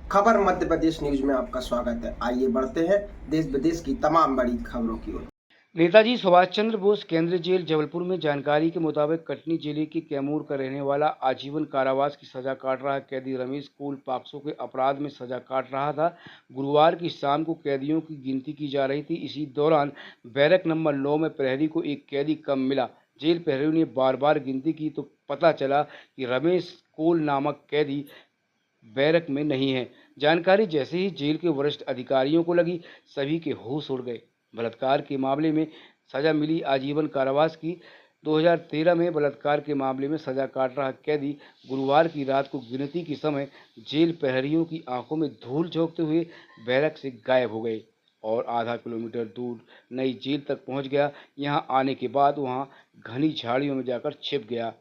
खबर मध्य प्रदेश न्यूज में आपका स्वागत है। आइए बढ़ते हैं देश विदेश की तमाम बड़ी खबरों की ओर। नेताजी सुभाष चंद्र बोस केंद्रीय जेल जबलपुर में जानकारी के मुताबिक कटनी जिले के कैमूर का रहने वाला आजीवन कारावास की सजा काट रहा कैदी रमेश कुल पॉक्सो के अपराध में सजा काट रहा था। गुरुवार की शाम को कैदियों की गिनती की जा रही थी। इसी दौरान बैरक नंबर 9 में प्रहरी को एक कैदी कम मिला। जेल प्रहरियों ने बार बार गिनती की तो पता चला कि रमेश कोल नामक कैदी बैरक में नहीं है। जानकारी जैसे ही जेल के वरिष्ठ अधिकारियों को लगी, सभी के होश उड़ गए। बलात्कार के मामले में सजा मिली आजीवन कारावास की। 2013 में बलात्कार के मामले में सजा काट रहा कैदी गुरुवार की रात को गिनती के समय जेल प्रहरियों की आंखों में धूल झोंकते हुए बैरक से गायब हो गए और आधा किलोमीटर दूर नई जेल तक पहुंच गया। यहां आने के बाद वहां घनी झाड़ियों में जाकर छिप गया।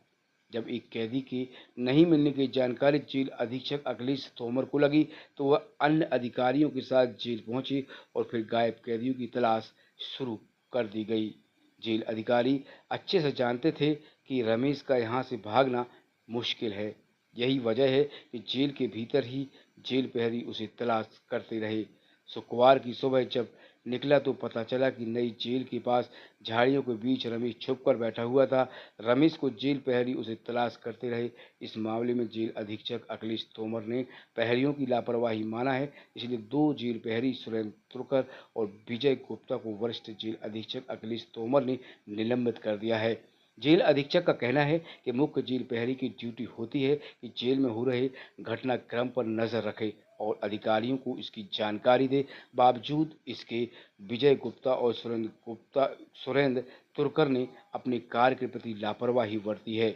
जब एक कैदी के नहीं मिलने की जानकारी जेल अधीक्षक अखिलेश तोमर को लगी तो वह अन्य अधिकारियों के साथ जेल पहुंचे और फिर गायब कैदियों की तलाश शुरू कर दी गई। जेल अधिकारी अच्छे से जानते थे कि रमेश का यहाँ से भागना मुश्किल है। यही वजह है कि जेल के भीतर ही जेल प्रहरी उसे तलाश करते रहे। शुक्रवार की सुबह जब निकला तो पता चला कि नई जेल के पास झाड़ियों के बीच रमेश छुपकर बैठा हुआ था। रमेश को जेल प्रहरी उसे तलाश करते रहे। इस मामले में जेल अधीक्षक अखिलेश तोमर ने प्रहरियों की लापरवाही माना है, इसलिए 2 जेल प्रहरी सुरेंद्र तुर्कर और विजय गुप्ता को वरिष्ठ जेल अधीक्षक अखिलेश तोमर ने निलंबित कर दिया है। जेल अधीक्षक का कहना है कि मुख्य जेल प्रहरी की ड्यूटी होती है कि जेल में हो रहे घटनाक्रम पर नजर रखे और अधिकारियों को इसकी जानकारी दे। बावजूद इसके विजय गुप्ता और सुरेंद्र तुर्कर ने अपने कार्य के प्रति लापरवाही बरती है।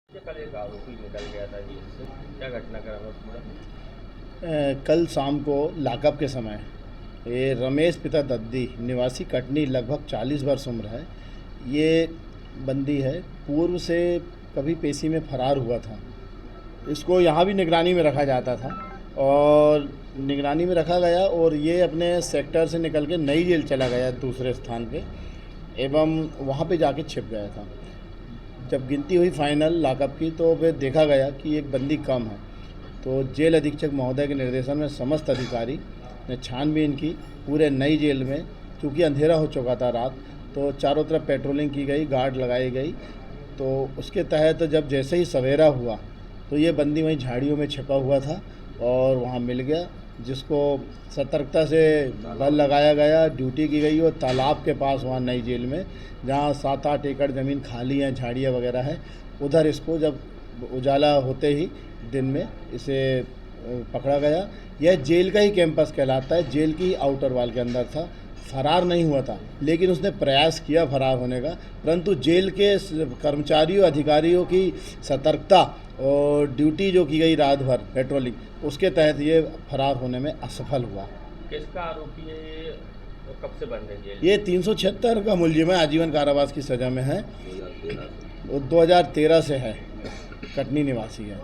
कल एक आरोपी निकल गया था जेल से, क्या घटनाक्रम है पूरा? कल शाम को लॉकअप के समय ये रमेश पिता दद्दी निवासी कटनी लगभग 40 वर्ष उम्र है। ये बंदी है, पूर्व से कभी पेशी में फरार हुआ था। इसको यहाँ भी निगरानी में रखा जाता था और निगरानी में रखा गया और ये अपने सेक्टर से निकल के नई जेल चला गया दूसरे स्थान पे एवं वहाँ पे जाके छिप गया था। जब गिनती हुई फाइनल लॉकअप की तो फिर देखा गया कि एक बंदी कम है। तो जेल अधीक्षक महोदय के निर्देशन में समस्त अधिकारी ने छानबीन की पूरे नई जेल में। चूँकि अंधेरा हो चुका था रात, तो चारों तरफ पेट्रोलिंग की गई, गार्ड लगाई गई। तो उसके तहत जब जैसे ही सवेरा हुआ तो ये बंदी वहीं झाड़ियों में छिपा हुआ था और वहाँ मिल गया, जिसको सतर्कता से बल लगाया गया, ड्यूटी की गई और तालाब के पास वहाँ नई जेल में जहाँ 7-8 एकड़ ज़मीन खाली है, झाड़ियाँ वगैरह है, उधर इसको जब उजाला होते ही दिन में इसे पकड़ा गया। यह जेल का ही कैंपस कहलाता है, जेल की आउटर वॉल के अंदर था। फरार नहीं हुआ था, लेकिन उसने प्रयास किया फरार होने का, परंतु जेल के कर्मचारियों अधिकारियों की सतर्कता और ड्यूटी जो की गई रात भर पेट्रोलिंग, उसके तहत ये फरार होने में असफल हुआ। किसका आरोपी है ये, कब से बंद है जेल? ये 376 का मुलजिम है, आजीवन कारावास की सज़ा में है। 2013 से है, कटनी निवासी है।